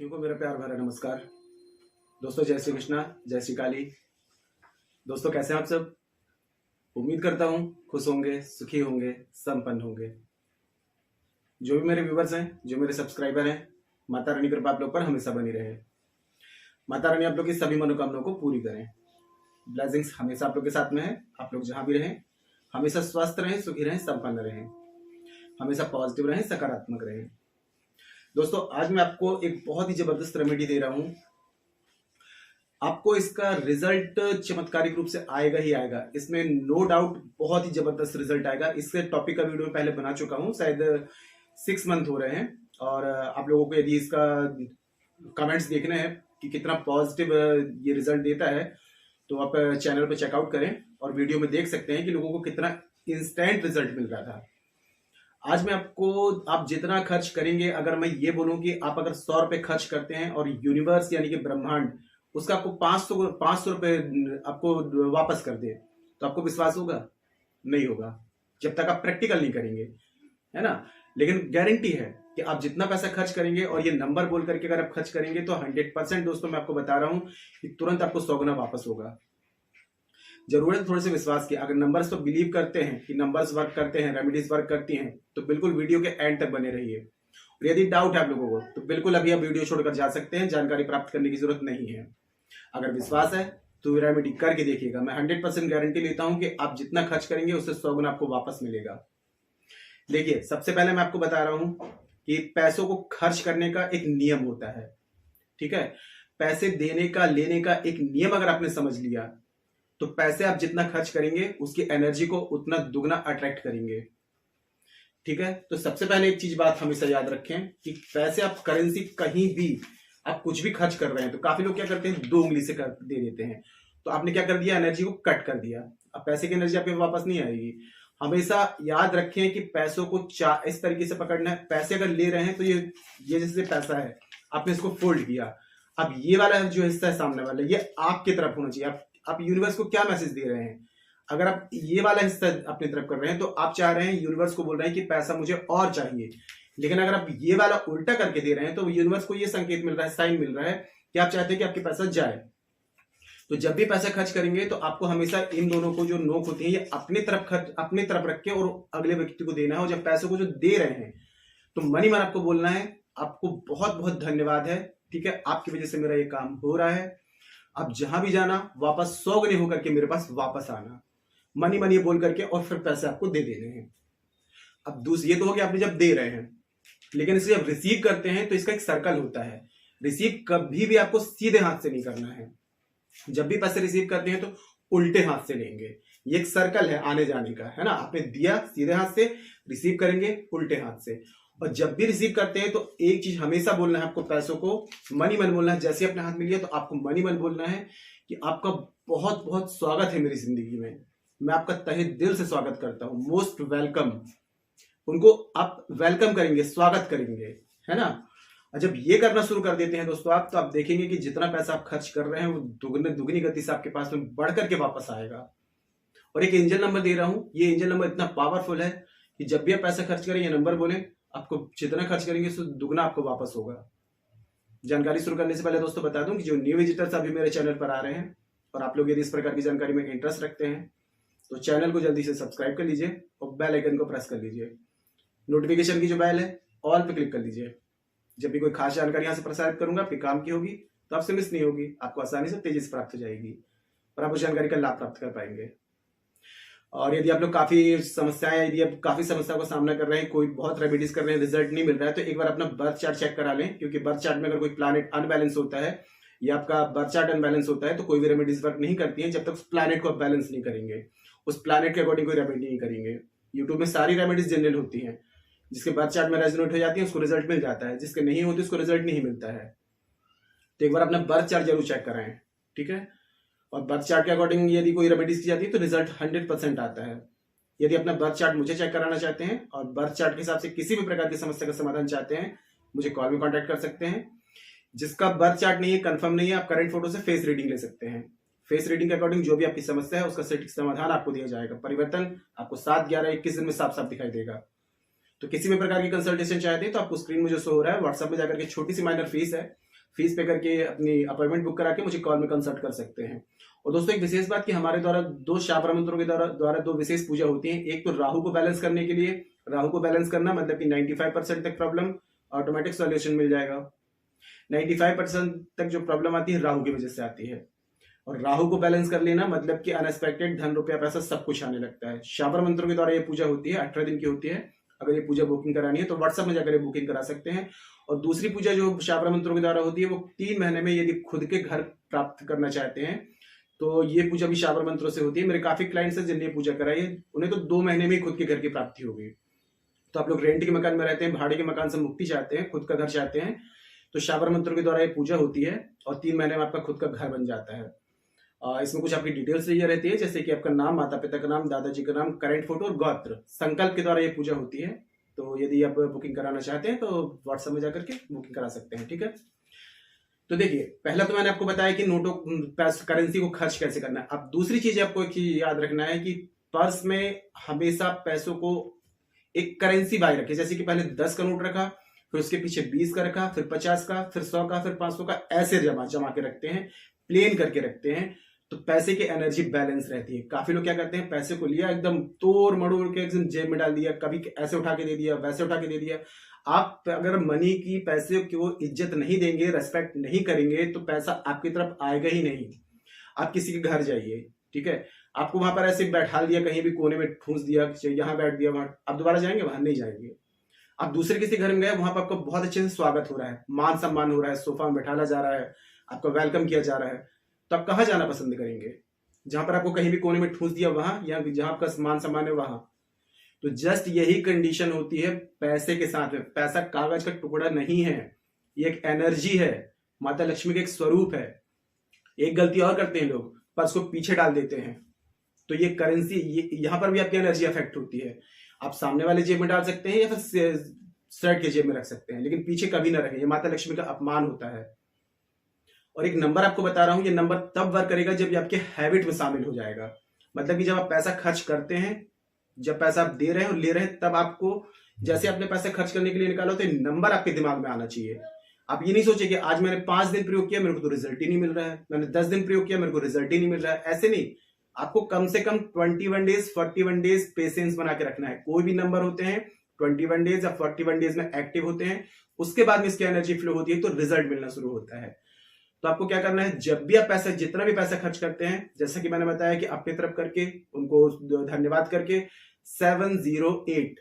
साथियों को मेरा प्यार भरा नमस्कार। दोस्तों जय श्री कृष्णा, जय श्री काली। दोस्तों कैसे हैं आप सब? उम्मीद करता हूं खुश होंगे, सुखी होंगे, संपन्न होंगे। जो भी मेरे व्यूवर्स हैं, जो मेरे सब्सक्राइबर हैं, माता रानी कृपा आप लोग पर हमेशा बनी रहे। माता रानी आप लोग की सभी मनोकामनाओं को पूरी करें। ब्लेसिंग्स हमेशा आप लोग के साथ में है। आप लोग जहां भी रहें हमेशा स्वस्थ रहें, सुखी रहें, संपन्न रहें, हमेशा पॉजिटिव रहें, सकारात्मक रहें। दोस्तों आज मैं आपको एक बहुत ही जबरदस्त रेमेडी दे रहा हूं। आपको इसका रिजल्ट चमत्कारिक रूप से आएगा ही आएगा, इसमें नो डाउट बहुत ही जबरदस्त रिजल्ट आएगा। इसके टॉपिक का वीडियो पहले बना चुका हूं, शायद 6 मंथ हो रहे हैं। और आप लोगों को यदि इसका कमेंट्स देखने हैं कि कितना पॉजिटिव ये रिजल्ट देता है तो आप चैनल पर चेकआउट करें और वीडियो में देख सकते हैं कि लोगों को कितना इंस्टेंट रिजल्ट मिल रहा था। आज मैं आपको, आप जितना खर्च करेंगे, अगर मैं ये बोलूं कि आप अगर 100 रुपए खर्च करते हैं और यूनिवर्स यानी कि ब्रह्मांड उसका आपको 500 रुपए आपको वापस कर दे, तो आपको विश्वास होगा? नहीं होगा, जब तक आप प्रैक्टिकल नहीं करेंगे, है ना। लेकिन गारंटी है कि आप जितना पैसा खर्च करेंगे और ये नंबर बोल करके अगर आप खर्च करेंगे तो 100% दोस्तों मैं आपको बता रहा हूं कि तुरंत आपको 100 गुना वापस होगा। जरूरत है थोड़े से विश्वास की। अगर नंबर्स तो बिलीव करते हैं कि नंबर्स वर्क करते हैं, रेमेडीज वर्क करती हैं, तो बिल्कुल वीडियो के एंड तक बने रहिए। और यदि डाउट है आप लोगों को तो बिल्कुल अभी आप वीडियो छोड़कर जा सकते हैं, जानकारी प्राप्त करने की जरूरत नहीं है। अगर विश्वास है तो रेमेडी करके देखिएगा। मैं 100% गारंटी लेता हूं कि आप जितना खर्च करेंगे उससे 100 गुना आपको वापस मिलेगा। देखिए, सबसे पहले मैं आपको बता रहा हूं कि पैसों को खर्च करने का एक नियम होता है, ठीक है। पैसे देने का, लेने का एक नियम अगर आपने समझ लिया तो पैसे आप जितना खर्च करेंगे उसकी एनर्जी को उतना दुगना अट्रैक्ट करेंगे, ठीक है। तो सबसे पहले एक चीज बात हमेशा याद रखें कि पैसे आप करेंसी कहीं भी आप कुछ भी खर्च कर रहे हैं तो काफी लोग क्या करते हैं, 2 उंगली से दे देते हैं। तो आपने क्या कर दिया, एनर्जी को कट कर दिया। अब पैसे की एनर्जी आपके वापस नहीं आएगी। हमेशा याद रखें कि पैसों को इस तरीके से पकड़ना है। पैसे अगर ले रहे हैं तो ये जैसे पैसा है, आपने इसको फोल्ड किया। अब ये वाला जो हिस्सा है सामने वाला, ये आपकी तरफ होना चाहिए। आप यूनिवर्स को क्या मैसेज दे रहे हैं? अगर आप ये वाला हिस्सा अपनी तरफ कर रहे हैं तो आप चाह रहे हैं, यूनिवर्स को बोल रहे हैं कि पैसा मुझे और चाहिए। लेकिन अगर आप ये वाला उल्टा करके दे रहे हैं तो यूनिवर्स को ये संकेत मिल रहा है, साइन मिल रहा है कि आप चाहते हैं कि आपके पैसा जाए। तो जब भी पैसा खर्च करेंगे तो आपको हमेशा इन दोनों को जो नोक होती है ये अपनी तरफ रख के और अगले व्यक्ति को देना है। और जब पैसों को जो दे रहे हैं तो मनी मन आपको बोलना है, आपको बहुत बहुत धन्यवाद है, ठीक है, आपकी वजह से मेरा ये काम हो रहा है। अब जहां भी जाना वापस 100 गुने होकर के मेरे पास वापस आना, मनी मनी बोल करके, और फिर पैसे आपको दे देने हैं। अब दूसरी ये तो हो गया आपने जब दे रहे हैं, लेकिन इसे जब रिसीव करते हैं तो इसका एक सर्कल होता है। रिसीव कभी भी आपको सीधे हाथ से नहीं करना है। जब भी पैसे रिसीव करते हैं तो उल्टे हाथ से लेंगे। ये एक सर्कल है आने जाने का, है ना। आपने दिया सीधे हाथ से, रिसीव करेंगे उल्टे हाथ से। और जब भी रिसीव करते हैं तो एक चीज हमेशा बोलना है आपको, पैसों को मनी मन बोलना है। जैसे अपने हाथ में लिया तो आपको मनी मन बोलना है कि आपका बहुत बहुत स्वागत है मेरी जिंदगी में, मैं आपका तहे दिल से स्वागत करता हूं, मोस्ट वेलकम। उनको आप वेलकम करेंगे, स्वागत करेंगे, है ना। और जब ये करना शुरू कर देते हैं दोस्तों आप, तो आप देखेंगे कि जितना पैसा आप खर्च कर रहे हैं वो दुगनी गति से आपके पास में बढ़ करके वापस आएगा। और एक एंजल नंबर दे रहा हूं, ये एंजल नंबर इतना पावरफुल है कि जब भी आप पैसा खर्च करें ये नंबर बोले, आपको जितना खर्च करेंगे उससे दुगना आपको वापस होगा। जानकारी शुरू करने से पहले दोस्तों बता दूं कि जो न्यू विजिटर्स अभी मेरे चैनल पर आ रहे हैं और आप लोग यदि इस प्रकार की जानकारी में इंटरेस्ट रखते हैं तो चैनल को जल्दी से सब्सक्राइब कर लीजिए और बेल आइकन को प्रेस कर लीजिए। नोटिफिकेशन की जो बेल है ऑल पे क्लिक कर लीजिए। जब भी कोई खास जानकारी यहां से प्रसारित करूंगा आपके काम की होगी तो आपसे मिस नहीं होगी, आपको आसानी से तेजी से प्राप्त हो जाएगी और आप उस जानकारी का लाभ प्राप्त कर पाएंगे। और यदि आप लोग काफी समस्या का सामना कर रहे हैं, कोई बहुत रेमेडीज कर रहे हैं, रिजल्ट नहीं मिल रहा है, तो एक बार अपना बर्थ चार्ट चेक करा लें। क्योंकि बर्थ चार्ट में अगर कोई प्लैनेट अनबैलेंस होता है या आपका बर्थ चार्ट अनबैलेंस होता है तो कोई भी रेमेडीज वर्क नहीं करती है जब तक उस प्लैनेट को आप बैलेंस नहीं करेंगे, उस प्लैनेट के अकॉर्डिंग कोई रेमेडी नहीं करेंगे। यूट्यूब में सारी रेमेडीज जनरल होती हैं, जिसके बर्थ चार्ट में रेजोनेट हो जाती है उसको रिजल्ट मिल जाता है, जिसके नहीं होती उसको रिजल्ट नहीं मिलता है। तो एक बार अपना बर्थ चार्ट जरूर चेक कराएं, ठीक है। और बर्थ चार्ट के अकॉर्डिंग यदि कोई रेमेडीज की जाती है तो रिजल्ट 100% आता है। यदि अपना बर्थ चार्ट मुझे चेक कराना चाहते हैं और बर्थ चार्ट के हिसाब से किसी भी प्रकार की समस्या का समाधान चाहते हैं, मुझे कॉल में कांटेक्ट कर सकते हैं। जिसका बर्थ चार्ट नहीं है, कंफर्म नहीं है, आप करंट फोटो से फेस रीडिंग ले सकते हैं। फेस रीडिंग के अकॉर्डिंग जो भी आपकी समस्या है उसका सटीक समाधान आपको दिया जाएगा। परिवर्तन आपको 7, 11, 21 दिन में साफ साफ दिखाई देगा। तो किसी भी प्रकार की कंसल्टेशन चाहते हैं तो आपको स्क्रीन में जो शो हो रहा है व्हाट्सएप में जाकर के छोटी सी माइनर फीस है, फीस पे करके अपनी अपॉइंटमेंट बुक करा के मुझे कॉल में कंसल्ट कर सकते हैं। और दोस्तों एक विशेष बात कि हमारे द्वारा 2 शाबरा मंत्रों के द्वारा 2 विशेष पूजा होती है। एक तो राहु को बैलेंस करने के लिए, राहु को बैलेंस करना मतलब कि 95% तक प्रॉब्लम ऑटोमेटिक सॉल्यूशन मिल जाएगा। 95% तक जो प्रॉब्लम आती है राहु की वजह से आती है, और राहु को बैलेंस कर लेना मतलब कि अनएक्सपेक्टेड धन रुपया पैसा सब कुछ आने लगता है। शाबर मंत्रों के द्वारा ये पूजा होती है, 18 दिन की होती है। अगर ये पूजा बुकिंग करानी है तो व्हाट्सएप में जाकर ये बुकिंग करा सकते हैं। और दूसरी पूजा जो शाबर मंत्रों के द्वारा होती है वो 3 महीने में यदि खुद के घर प्राप्त करना चाहते हैं तो ये पूजा भी शाबर मंत्रों से होती है। मेरे काफी क्लाइंट्स हैं जिन्हें पूजा कराई है, उन्हें तो 2 महीने में खुद के घर की प्राप्ति हो गई। तो आप लोग रेंट के मकान में रहते हैं, भाड़े के मकान से मुक्ति चाहते हैं, खुद का घर चाहते हैं, तो शाबर मंत्रों के द्वारा ये पूजा होती है और 3 महीने में आपका खुद का घर बन जाता है। इसमें कुछ आपकी डिटेल्स चाहिए रहती है, जैसे कि आपका नाम, माता पिता का नाम, दादाजी का नाम, करंट फोटो और गोत्र। संकल्प के द्वारा ये पूजा होती है। तो यदि आप बुकिंग कराना चाहते हैं तो व्हाट्सएप में जाकर के बुकिंग करा सकते हैं, ठीक है। तो देखिए, पहला तो मैंने आपको बताया कि नोटों करेंसी को खर्च कैसे करना है। अब दूसरी चीज आपको एक चीज याद रखना है कि पर्स में हमेशा पैसों को एक करेंसी बाय रखे। जैसे कि पहले 10 का नोट रखा, फिर उसके पीछे 20 का रखा, फिर 50 का, फिर 100 का, फिर 500 का, ऐसे जमा के रखते हैं, प्लेन करके रखते हैं, तो पैसे की एनर्जी बैलेंस रहती है। काफी लोग क्या करते हैं, पैसे को लिया एकदम तोड़ मड़ोड़ के एकदम जेब में डाल दिया, कभी ऐसे उठा के दे दिया, वैसे उठा के दे दिया। आप अगर मनी की, पैसे को इज्जत नहीं देंगे, रेस्पेक्ट नहीं करेंगे तो पैसा आपकी तरफ आएगा ही नहीं। आप किसी के घर जाइए, ठीक है, आपको वहां पर ऐसे बैठा दिया, कहीं भी कोने में ठूस दिया, यहाँ बैठ दिया, वहां आप दोबारा जाएंगे, वहां नहीं जाएंगे। आप दूसरे किसी घर में गए, वहां पर आपका बहुत अच्छे से स्वागत हो रहा है, मान सम्मान हो रहा है, सोफा में बैठाला जा रहा है, आपका वेलकम किया जा रहा है, तो आप कहाँ जाना पसंद करेंगे? जहां पर आपको कहीं भी कोने में ठूस दिया वहां, या जहां आपका मान सम्मान है वहां। तो जस्ट यही कंडीशन होती है पैसे के साथ में। पैसा कागज का टुकड़ा नहीं है, ये एक एनर्जी है, माता लक्ष्मी का एक स्वरूप है। एक गलती और करते हैं लोग, पर्स को पीछे डाल देते हैं, तो ये करेंसी, यहां पर भी आपकी एनर्जी अफेक्ट होती है। आप सामने वाले जेब में डाल सकते हैं या फिर शर्ट के जेब में रख सकते हैं, लेकिन पीछे कभी ना रखें, ये माता लक्ष्मी का अपमान होता है। और एक नंबर आपको बता रहा हूं, ये नंबर तब वर्क करेगा जब ये आपके हैबिट में शामिल हो जाएगा। मतलब कि जब आप पैसा खर्च करते हैं, जब पैसा आप दे रहे हैं और ले रहे हैं, तब आपको, जैसे आपने पैसा खर्च करने के लिए निकाला तो ये नंबर आपके दिमाग में आना चाहिए। आप ये नहीं सोचे कि आज मैंने 5 दिन प्रयोग किया, मेरे को तो रिजल्ट ही नहीं मिल रहा है, मैंने 10 दिन प्रयोग किया, मेरे को रिजल्ट ही नहीं मिल रहा है। ऐसे नहीं, आपको कम से कम 21 डेज 41 डेज पेशेंस बना के रखना है। कोई भी नंबर होते हैं 21 डेज या 41 डेज में एक्टिव होते हैं, उसके बाद में इसकी एनर्जी फ्लो होती है तो रिजल्ट मिलना शुरू होता है। तो आपको क्या करना है, जब भी आप पैसा, जितना भी पैसा खर्च करते हैं, जैसा कि मैंने बताया कि अपनी तरफ करके उनको धन्यवाद करके 708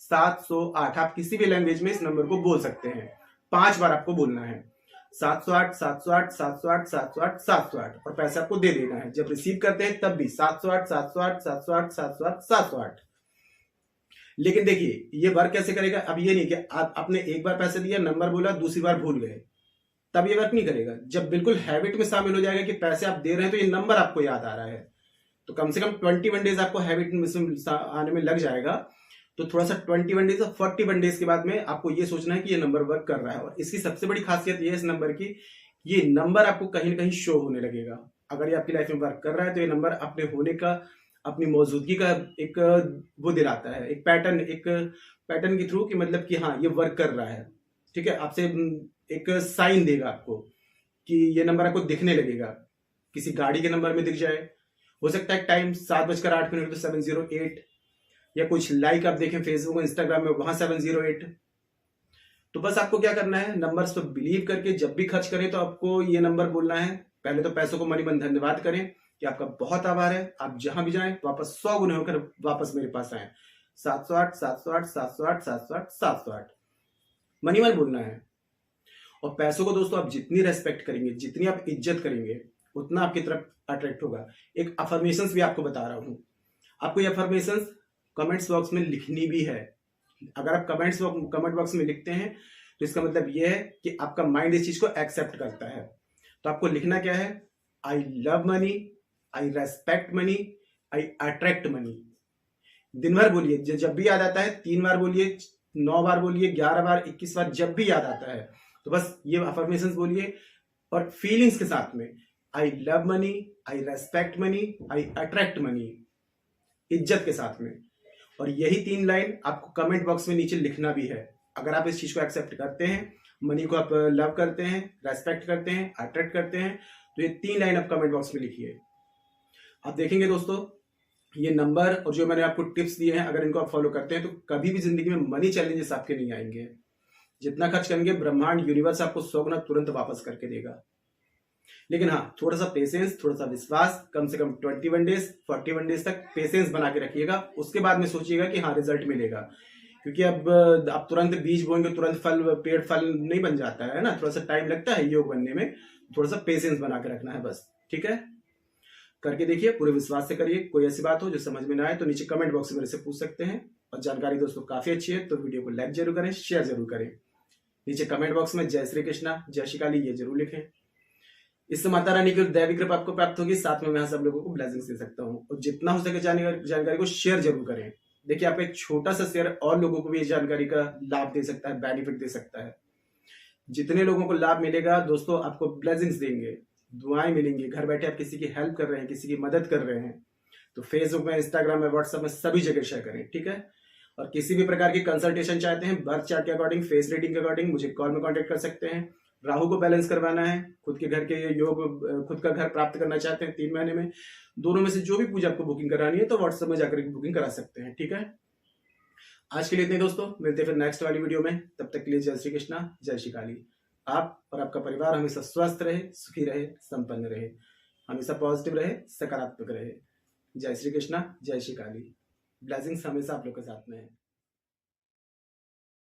708, आप किसी भी लैंग्वेज में इस नंबर को बोल सकते हैं। 5 बार आपको बोलना है, 708 708 708 708 708, और पैसा आपको दे देना है। जब रिसीव करते हैं तब भी 708 708 708 708 708। लेकिन देखिए ये वर्क कैसे करेगा, अब ये नहीं कि आपने एक बार पैसे दिया, नंबर बोला, दूसरी बार भूल गए, तब ये वर्क नहीं करेगा। जब बिल्कुल हैबिट में शामिल हो जाएगा कि पैसे आप दे रहे हैं तो ये नंबर आपको याद आ रहा है, तो कम से कम 21 डेज आपको हैबिट में आने में लग जाएगा। तो थोड़ा सा 21 डेज और 41 डेज के बाद में आपको ये सोचना है कि ये नंबर वर्क कर रहा है। और इसकी सबसे बड़ी खासियत ये है इस नंबर की, ये नंबर आपको कहीं ना कहीं शो होने लगेगा। अगर ये आपकी लाइफ में वर्क कर रहा है तो ये नंबर अपने होने का, अपनी मौजूदगी का एक वो दिलाता है, एक पैटर्न के थ्रू, कि मतलब कि हाँ ये वर्क कर रहा है, ठीक है। आपसे एक साइन देगा आपको कि ये नंबर आपको दिखने लगेगा, किसी गाड़ी के नंबर में दिख जाए, हो सकता है टाइम 7:08 तो 708, या कुछ लाइक आप देखें फेसबुक और इंस्टाग्राम में, वहां 708। तो बस आपको क्या करना है, नंबर्स पर बिलीव करके जब भी खर्च करें तो आपको ये नंबर बोलना है। पहले तो पैसों को मनी मन धन्यवाद करें कि आपका बहुत आभार है, आप जहां भी जाएं वापस 100 गुने होकर वापस मेरे पास आए। 708 708 708 708 708 मनी मन बोलना है। और पैसों को दोस्तों आप जितनी रेस्पेक्ट करेंगे, जितनी आप इज्जत करेंगे, उतना आपकी तरफ अट्रैक्ट होगा। एक अफर्मेशंस भी आपको बता रहा हूं, आपको ये अफर्मेशंस कमेंट्स बॉक्स में लिखनी भी है। अगर आप कमेंट बॉक्स में लिखते हैं तो इसका मतलब यह है कि आपका माइंड इस चीज को एक्सेप्ट करता है। तो आपको लिखना क्या है, I love money, I respect money, I attract money. दिन भर बोलिए, जब भी याद आता है 3 बार बोलिए, 9 बार बोलिए, 11 बार, 21 बार, जब भी याद आता है तो बस ये अफर्मेशंस बोलिए और फीलिंग्स के साथ में, I love money, I respect money, I attract money, इज्जत के साथ में। और यही 3 लाइन आपको कमेंट बॉक्स में नीचे लिखना भी है। अगर आप इस चीज को एक्सेप्ट करते हैं, मनी को आप लव करते हैं, रेस्पेक्ट करते हैं, अट्रैक्ट करते हैं, तो ये 3 लाइन आप कमेंट बॉक्स में लिखिए। आप देखेंगे दोस्तों, ये नंबर और जो मैंने आपको टिप्स दिए हैं, अगर इनको आप फॉलो करते हैं तो कभी भी जिंदगी में मनी चैलेंजेस आपके नहीं आएंगे। जितना खर्च करेंगे ब्रह्मांड यूनिवर्स आपको 100 गुना तुरंत वापस करके देगा। लेकिन हाँ, थोड़ा सा पेशेंस, थोड़ा सा विश्वास, कम से कम 21 डेज 41 डेज तक पेशेंस बना के रखिएगा। उसके बाद में सोचिएगा कि हाँ रिजल्ट मिलेगा, क्योंकि अब आप तुरंत बीज बोएंगे तुरंत फल, पेड़ फल नहीं बन जाता है ना, थोड़ा सा टाइम लगता है योग बनने में। थोड़ा सा पेशेंस बना के रखना है बस, ठीक है। करके देखिए, पूरे विश्वास से करिए। कोई ऐसी बात हो जो समझ में ना आए तो नीचे कमेंट बॉक्स में मेरे से पूछ सकते हैं। और जानकारी दोस्तों काफी अच्छी है तो वीडियो को लाइक जरूर करें, शेयर जरूर करें। नीचे कमेंट बॉक्स में जय श्री कृष्णा, जय श्री काली ये जरूर लिखें। इससे माता रानी की दैवी कृपा आपको प्राप्त होगी। साथ में मैं सब लोगों को ब्लेसिंग्स दे सकता हूँ। और जितना हो सके जानकारी को शेयर जरूर करें। देखिए, आपका एक छोटा सा शेयर और लोगों को भी इस जानकारी का लाभ दे सकता है, बेनिफिट दे सकता है। जितने लोगों को लाभ मिलेगा दोस्तों, आपको ब्लेसिंग्स देंगे, दुआएं मिलेंगी। घर बैठे आप किसी की हेल्प कर रहे हैं, किसी की मदद कर रहे हैं, तो फेसबुक में, इंस्टाग्राम में, व्हाट्सएप में सभी जगह शेयर करें, ठीक है। और किसी भी प्रकार की कंसल्टेशन चाहते हैं, बर्थ चार्ट के अकॉर्डिंग, फेस रीडिंग के अकॉर्डिंग, मुझे कॉल में कांटेक्ट कर सकते हैं। राहु को बैलेंस करवाना है, खुद के घर के योग, खुद का घर प्राप्त करना चाहते हैं 3 महीने में, दोनों में से जो भी पूजा आपको बुकिंग करानी है तो व्हाट्सएप में जाकर बुकिंग करा सकते हैं, ठीक है। आज के लिए इतने दोस्तों, मिलते हैं फिर नेक्स्ट वाली वीडियो में। तब तक के लिए जय श्री कृष्णा, जय श्री काली। आप और आपका परिवार हमेशा स्वस्थ रहे, सुखी रहे, संपन्न रहे, हमेशा पॉजिटिव रहे, सकारात्मक रहे। जय श्री कृष्णा, जय श्री काली। ब्लेसिंग्स हमेशा आप लोग के साथ में है।